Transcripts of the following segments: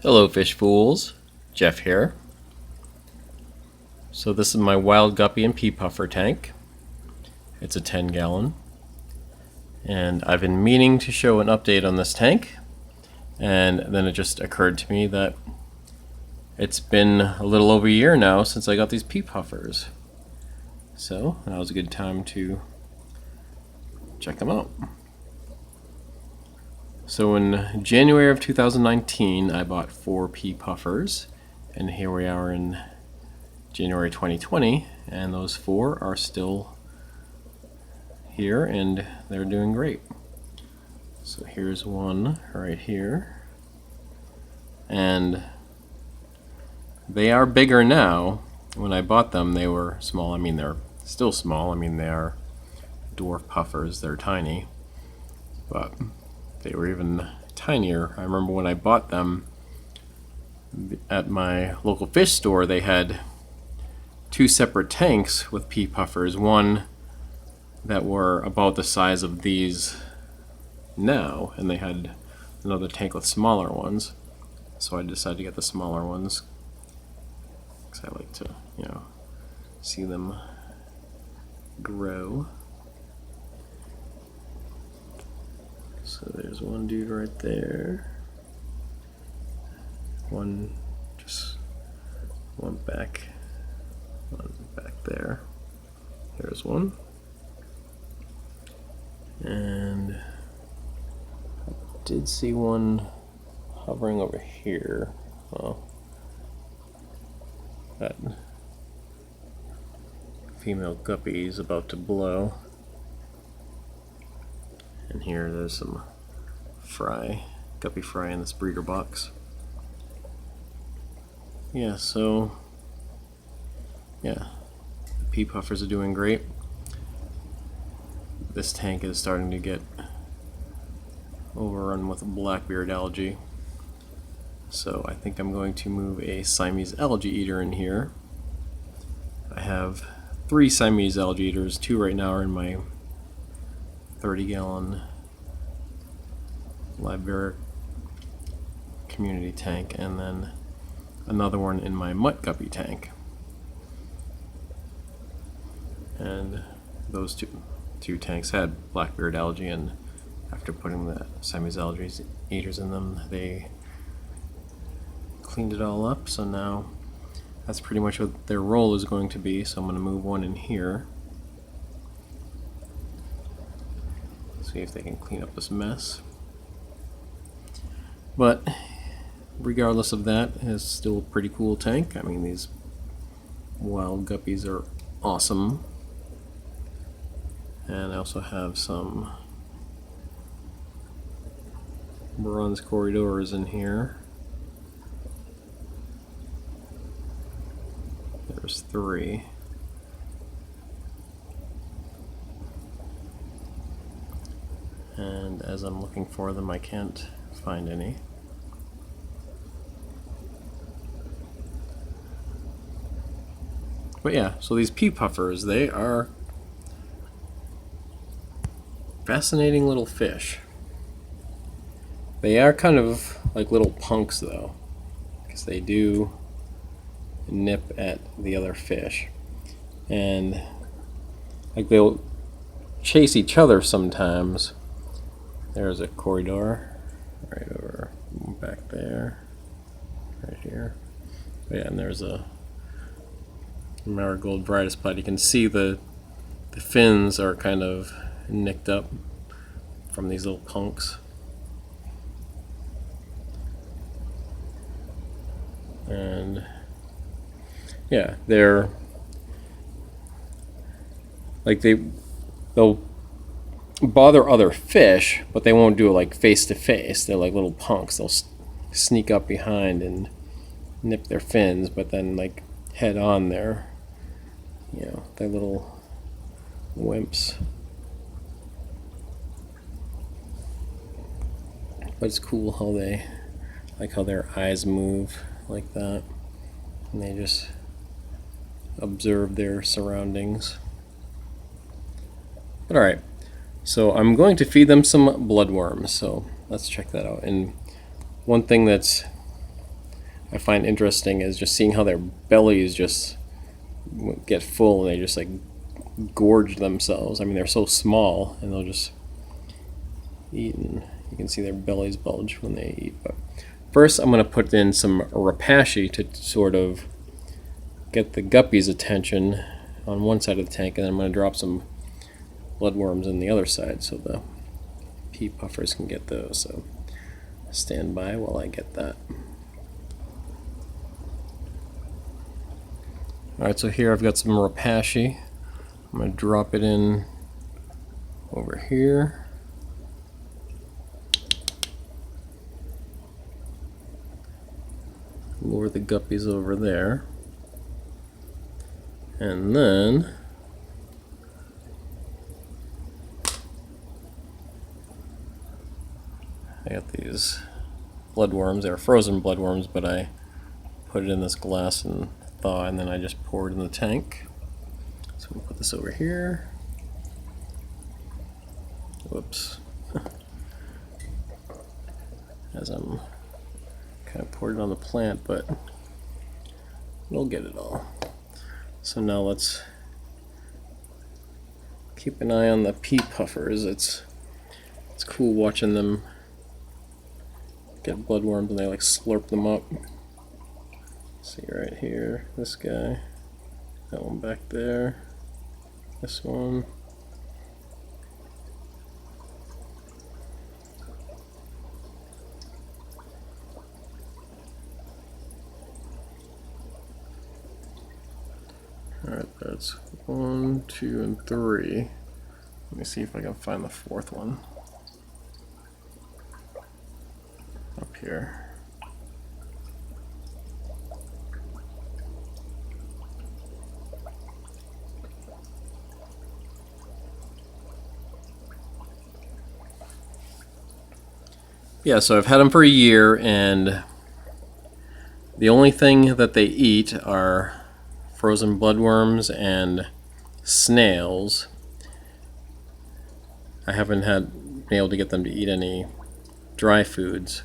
Hello fish fools, Jeff here. So this is my wild guppy and pea puffer tank. It's a 10-gallon. And I've been meaning to show an update on this tank, and then it just occurred to me that it's been a little over a year now since I got these pea puffers. So that was a good time to check them out. So in January of 2019, I bought 4 pea puffers, and here we are in January 2020, and those 4 are still here and they're doing great. So here's one right here, and they are bigger now. When I bought them, they were small. I mean, they're still small. I mean, they are dwarf puffers. They're tiny, but they were even tinier. I remember when I bought them at my local fish store, they had 2 separate tanks with pea puffers. One that were about the size of these now, and they had another tank with smaller ones. So I decided to get the smaller ones because I like to, see them grow. So there's one dude right there. One back there. There's one. And I did see one hovering over here. Well, that female guppy is about to blow. And here there's some guppy fry in this breeder box. Yeah, so the pea puffers are doing great. This tank is starting to get overrun with blackbeard algae. So I think I'm going to move a Siamese Algae Eater in here. I have 3 Siamese Algae Eaters. 2 right now are in my 30-gallon live community tank, and then another one in my mutt guppy tank. And those two tanks had blackbeard algae, and after putting the Siamese Algae Eaters in them, they cleaned it all up. So now that's pretty much what their role is going to be. So I'm going to move one in here. See if they can clean up this mess. But regardless of that, it's still a pretty cool tank. I mean, these wild guppies are awesome. And I also have some bronze corydoras in here. There's 3. And as I'm looking for them, I can't find any. But yeah, so these pea puffers, they are fascinating little fish. They are kind of like little punks though, because they do nip at the other fish. And like they'll chase each other sometimes. There's a corydora right over back there, right here. But yeah, and there's a marigold variatus platy. You can see the fins are kind of nicked up from these little punks. And yeah, they're like they'll bother other fish, but they won't do it like face to face. They're like little punks. They'll sneak up behind and nip their fins, but then like head on they're little wimps. But it's cool how their eyes move like that, and they just observe their surroundings. But alright, so I'm going to feed them some bloodworms, so let's check that out. And one thing that's I find interesting is just seeing how their bellies just get full and they just like gorge themselves. I mean, they're so small and they'll just eat, and you can see their bellies bulge when they eat. But first I'm going to put in some rapashi to sort of get the guppies' attention on one side of the tank, and then I'm going to drop some bloodworms on the other side so the pea puffers can get those. So stand by while I get that. Alright, so here I've got some rapashi. I'm going to drop it in over here. Lure the guppies over there. And then I got these bloodworms. They're frozen bloodworms, but I put it in this glass and thaw, and then I just pour it in the tank. So we'll put this over here. Whoops. As I'm kind of poured it on the plant, but we'll get it all. So now let's keep an eye on the pea puffers. It's cool watching them get bloodworms and they like slurp them up. See right here, this guy, that one back there, this one. Alright, that's 1, 2, and 3. Let me see if I can find the fourth one. Up here. Yeah, so I've had them for a year, and the only thing that they eat are frozen bloodworms and snails. I haven't been able to get them to eat any dry foods.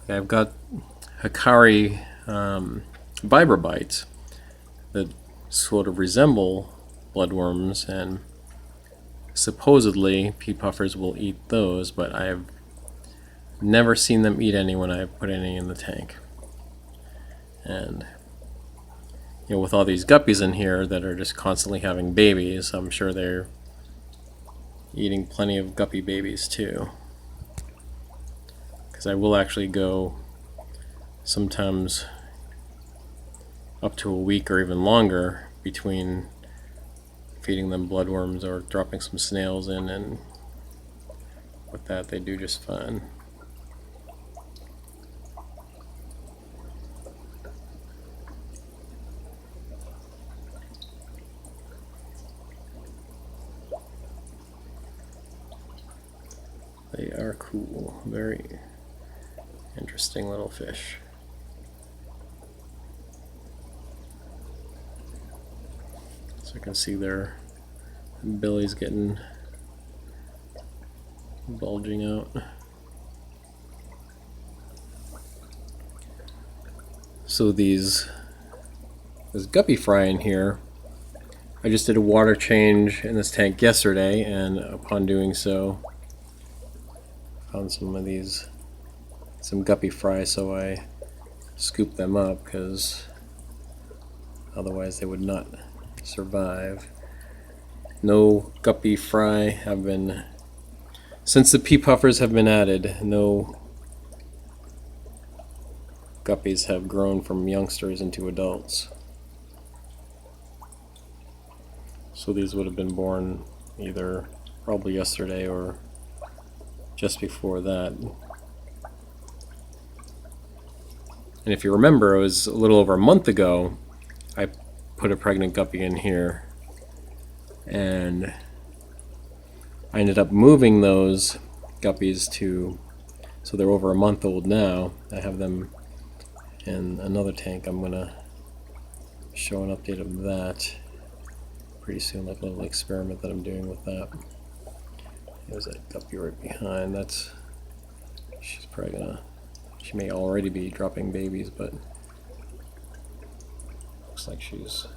I've got Hikari Vibra Bites that sort of resemble bloodworms, and supposedly pea puffers will eat those, but I've never seen them eat any when I put any in the tank. And you know, with all these guppies in here that are just constantly having babies, I'm sure they're eating plenty of guppy babies too. Because I will actually go sometimes up to a week or even longer between feeding them bloodworms or dropping some snails in, and with that they do just fine. They are cool, very interesting little fish. So I can see their bellies getting bulging out. So this guppy fry in here, I just did a water change in this tank yesterday, and upon doing so found some guppy fry, so I scooped them up because otherwise they would not survive. No guppy fry have been, since the pea puffers have been added, no guppies have grown from youngsters into adults. So these would have been born either probably yesterday or just before that. And if you remember, it was a little over a month ago I put a pregnant guppy in here, and I ended up moving those guppies so they're over a month old now. I have them in another tank. I'm gonna show an update of that pretty soon, like a little experiment that I'm doing with that. There's that guppy right behind. She's probably gonna She may already be dropping babies, but looks like she's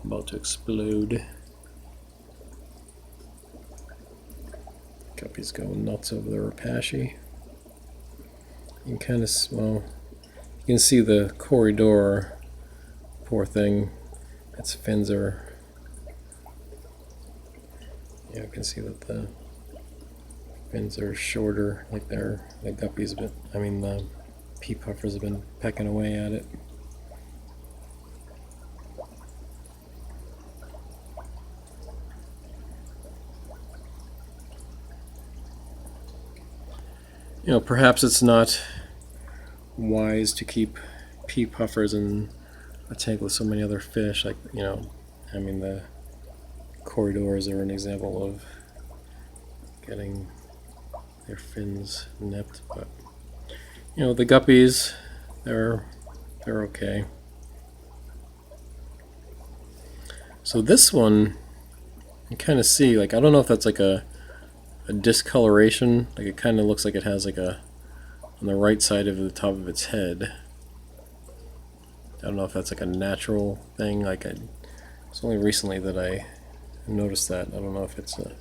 about to explode. Guppy's going nuts over the rapashi. You can kind of, well, you can see the corydoras. Poor thing. Its fins are, yeah, you can see that the fins are shorter, like the guppies, but I mean the pea puffers have been pecking away at it. You know, perhaps it's not wise to keep pea puffers in a tank with so many other fish. Like, you know, I mean the corydoras are an example of getting their fins nipped, but you know, the guppies, they're okay. So this one, you kind of see, like, I don't know if that's like a discoloration, like it kind of looks like it has like a, on the right side of the top of its head, I don't know if that's like a natural thing, like it's only recently that I noticed that. I don't know if it's a